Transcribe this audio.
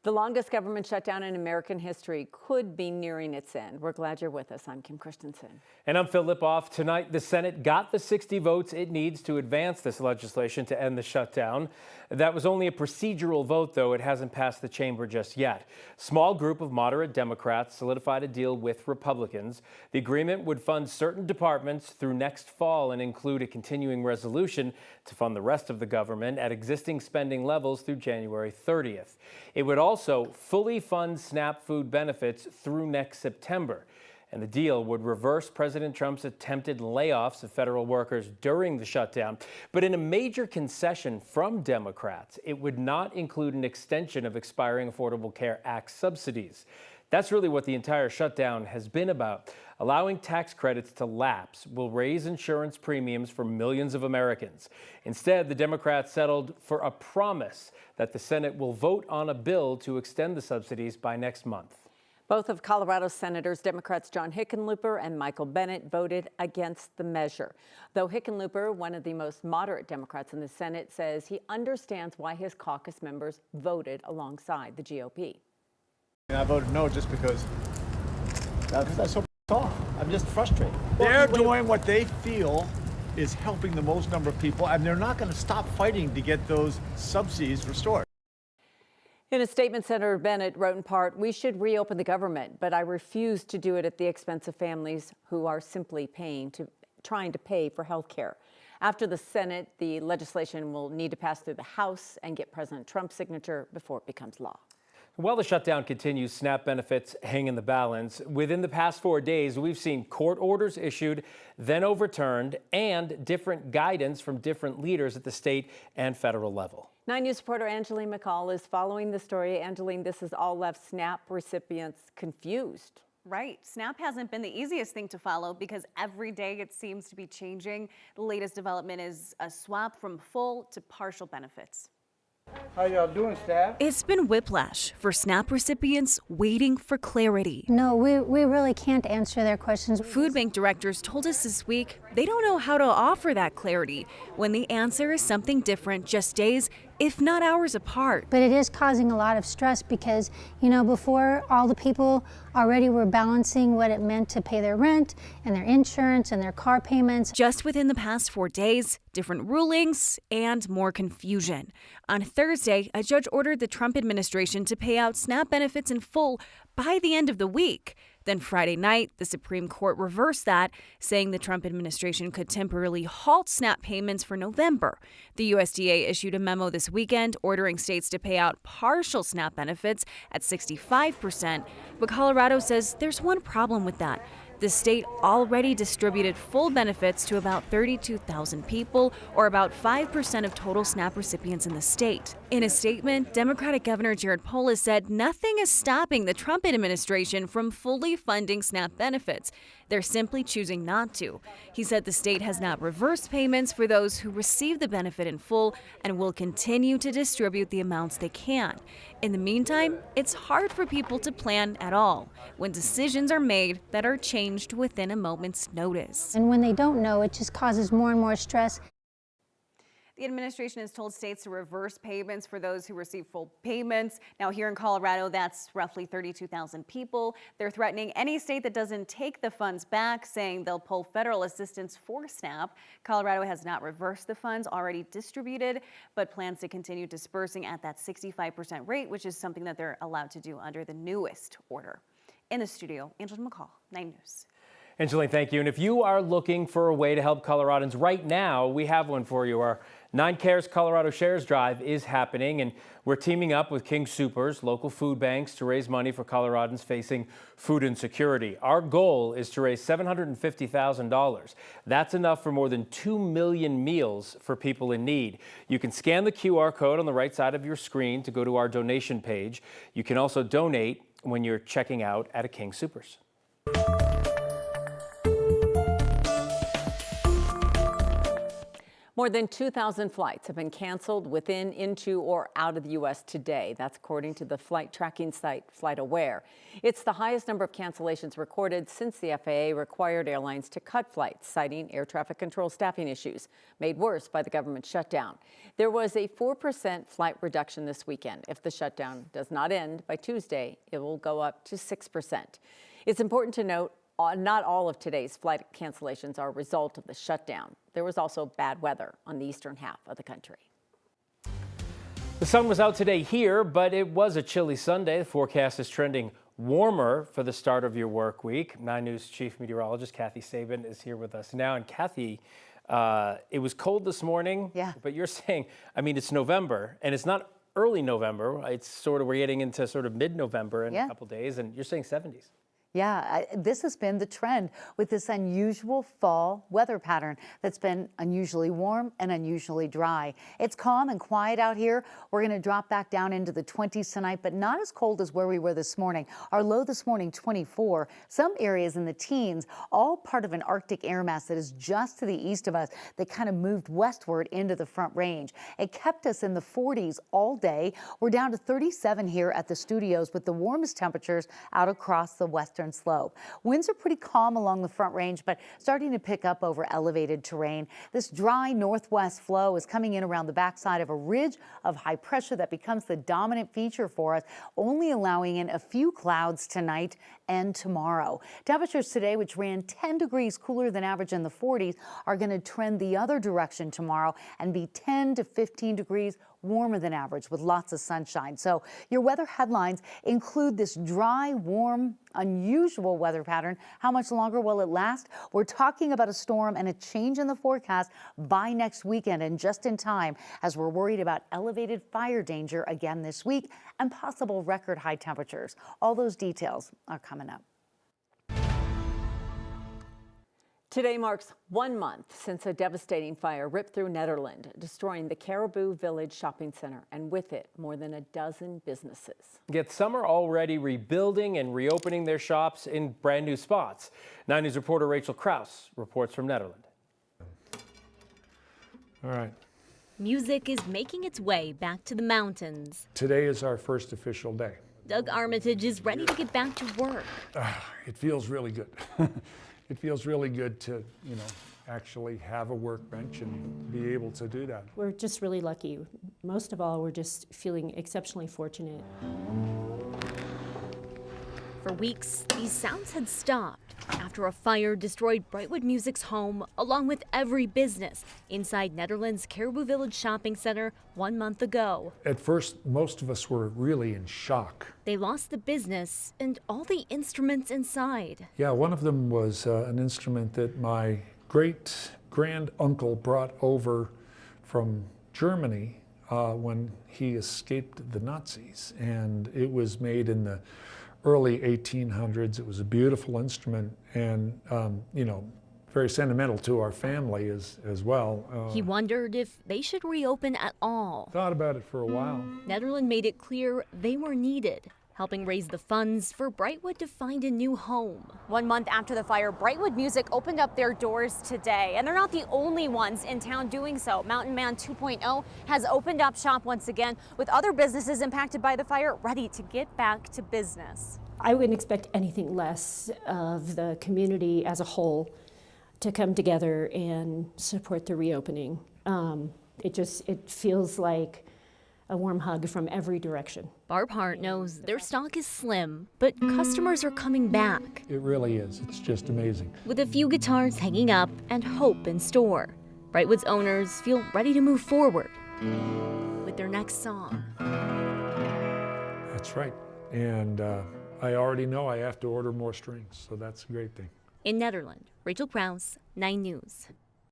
The longest government shutdown in American history could be nearing its end. We're glad you're with us. I'm Kim Christensen. And I'm Phil Lipoff. Tonight, the Senate got the 60 votes it needs to advance this legislation to end the shutdown. That was only a procedural vote, though. It hasn't passed the chamber just yet. Small group of moderate Democrats solidified a deal with Republicans. The agreement would fund certain departments through next fall and include a continuing resolution to fund the rest of the government at existing spending levels through January 30th. It would also fully fund SNAP food benefits through next September. And the deal would reverse President Trump's attempted layoffs of federal workers during the shutdown. But in a major concession from Democrats, it would not include an extension of expiring Affordable Care Act subsidies. That's really what the entire shutdown has been about. Allowing tax credits to lapse will raise insurance premiums for millions of Americans. Instead, the Democrats settled for a promise that the Senate will vote on a bill to extend the subsidies by next month. Both of Colorado's senators, Democrats John Hickenlooper and Michael Bennet, voted against the measure. Though Hickenlooper, one of the most moderate Democrats in the Senate, says he understands why his caucus members voted alongside the GOP. And I voted no just because I'm so off. I'm just frustrated. Well, They're doing what they feel is helping the most number of people, and they're not going to stop fighting to get those subsidies restored. In a statement, Senator Bennet wrote in part, "We should reopen the government, but I refuse to do it at the expense of families who are simply trying to pay for health care." After the Senate, the legislation will need to pass through the House and get President Trump's signature before it becomes law. While the shutdown continues, SNAP benefits hang in the balance. Within the past 4 days, we've seen court orders issued, then overturned, and different guidance from different leaders at the state and federal level. 9 News reporter Angeline McCall is following the story. Angeline, this has all left SNAP recipients confused. Right. SNAP hasn't been the easiest thing to follow because every day it seems to be changing. The latest development is a swap from full to partial benefits. How y'all doing, staff? It's been whiplash for SNAP recipients waiting for clarity. No, we really can't answer their questions. Food bank directors told us this week they don't know how to offer that clarity when the answer is something different just days, if not hours apart. But it is causing a lot of stress because, you know, before all the people already were balancing what it meant to pay their rent and their insurance and their car payments. Just within the past 4 days, different rulings and more confusion. On Thursday, a judge ordered the Trump administration to pay out SNAP benefits in full by the end of the week. Then Friday night, the Supreme Court reversed that, saying the Trump administration could temporarily halt SNAP payments for November. The USDA issued a memo this weekend ordering states to pay out partial SNAP benefits at 65%, but Colorado says there's one problem with that. The state already distributed full benefits to about 32,000 people, or about 5% of total SNAP recipients in the state. In a statement, Democratic Governor Jared Polis said nothing is stopping the Trump administration from fully funding SNAP benefits. They're simply choosing not to. He said the state has not reversed payments for those who receive the benefit in full and will continue to distribute the amounts they can. In the meantime, it's hard for people to plan at all when decisions are made that are changed within a moment's notice. And when they don't know, it just causes more and more stress. The administration has told states to reverse payments for those who receive full payments. Now here in Colorado, that's roughly 32,000 people. They're threatening any state that doesn't take the funds back, saying they'll pull federal assistance for SNAP. Colorado has not reversed the funds already distributed, but plans to continue dispersing at that 65% rate, which is something that they're allowed to do under the newest order. In the studio, Angeline McCall, 9 News. Angeline, thank you. And if you are looking for a way to help Coloradans right now, we have one for you. Our 9 Cares Colorado Shares Drive is happening, and we're teaming up with King Soopers, local food banks, to raise money for Coloradans facing food insecurity. Our goal is to raise $750,000. That's enough for more than 2 million meals for people in need. You can scan the QR code on the right side of your screen to go to our donation page. You can also donate when you're checking out at a King Soopers. More than 2,000 flights have been canceled within, into, or out of the U.S. today. That's according to the flight tracking site FlightAware. It's the highest number of cancellations recorded since the FAA required airlines to cut flights, citing air traffic control staffing issues, made worse by the government shutdown. There was a 4% flight reduction this weekend. If the shutdown does not end by Tuesday, it will go up to 6%. It's important to note, not all of today's flight cancellations are a result of the shutdown. There was also bad weather on the eastern half of the country. The sun was out today here, but it was a chilly Sunday. The forecast is trending warmer for the start of your work week. 9 News Chief Meteorologist Kathy Sabin is here with us now. And Kathy, it was cold this morning, but you're saying, I mean, it's November, and it's not early November. It's sort of, we're getting into sort of mid-November in a couple days, and you're saying 70s. Yeah, this has been the trend with this unusual fall weather pattern that's been unusually warm and unusually dry. It's calm and quiet out here. We're going to drop back down into the 20s tonight, but not as cold as where we were this morning. Our low this morning, 24. Some areas in the teens, all part of an Arctic air mass that is just to the east of us that kind of moved westward into the Front Range. It kept us in the 40s all day. We're down to 37 here at the studios with the warmest temperatures out across the western slope. Winds are pretty calm along the Front Range, but starting to pick up over elevated terrain. This dry northwest flow is coming in around the backside of a ridge of high pressure that becomes the dominant feature for us, only allowing in a few clouds tonight and tomorrow. Temperatures today, which ran 10 degrees cooler than average in the 40s, are going to trend the other direction tomorrow and be 10 to 15 degrees warmer than average with lots of sunshine. So your weather headlines include this dry, warm, unusual weather pattern. How much longer will it last? We're talking about a storm and a change in the forecast by next weekend, and just in time as we're worried about elevated fire danger again this week and possible record high temperatures. All those details are coming up. Today marks 1 month since a devastating fire ripped through Nederland, destroying the Caribou Village shopping center, and with it, more than a dozen businesses. Yet some are already rebuilding and reopening their shops in brand new spots. 9 News reporter Rachel Krause reports from Nederland. All right. Music is making its way back to the mountains. Today is our first official day. Doug Armitage is ready to get back to work. It feels really good. It feels really good to, actually have a workbench and be able to do that. We're just really lucky. Most of all, we're just feeling exceptionally fortunate. For weeks, these sounds had stopped after a fire destroyed Brightwood Music's home, along with every business inside Nederland's Caribou Village shopping center 1 month ago. At first, most of us were really in shock. They lost the business and all the instruments inside. Yeah, one of them was an instrument that my great-grand-uncle brought over from Germany when he escaped the Nazis. And it was made in the early 1800s. It was a beautiful instrument and, very sentimental to our family as well. He wondered if they should reopen at all. Thought about it for a while. Nederland made it clear they were needed, helping raise the funds for Brightwood to find a new home. 1 month after the fire, Brightwood Music opened up their doors today, and they're not the only ones in town doing so. Mountain Man 2.0 has opened up shop once again, with other businesses impacted by the fire ready to get back to business. I wouldn't expect anything less of the community as a whole to come together and support the reopening. It feels like a warm hug from every direction. Barb Hart knows their stock is slim, but customers are coming back. It really is. It's just amazing. With a few guitars hanging up and hope in store, Brightwood's owners feel ready to move forward with their next song. That's right. And I already know I have to order more strings, so that's a great thing. In Nederland, Rachel Krause, 9 News.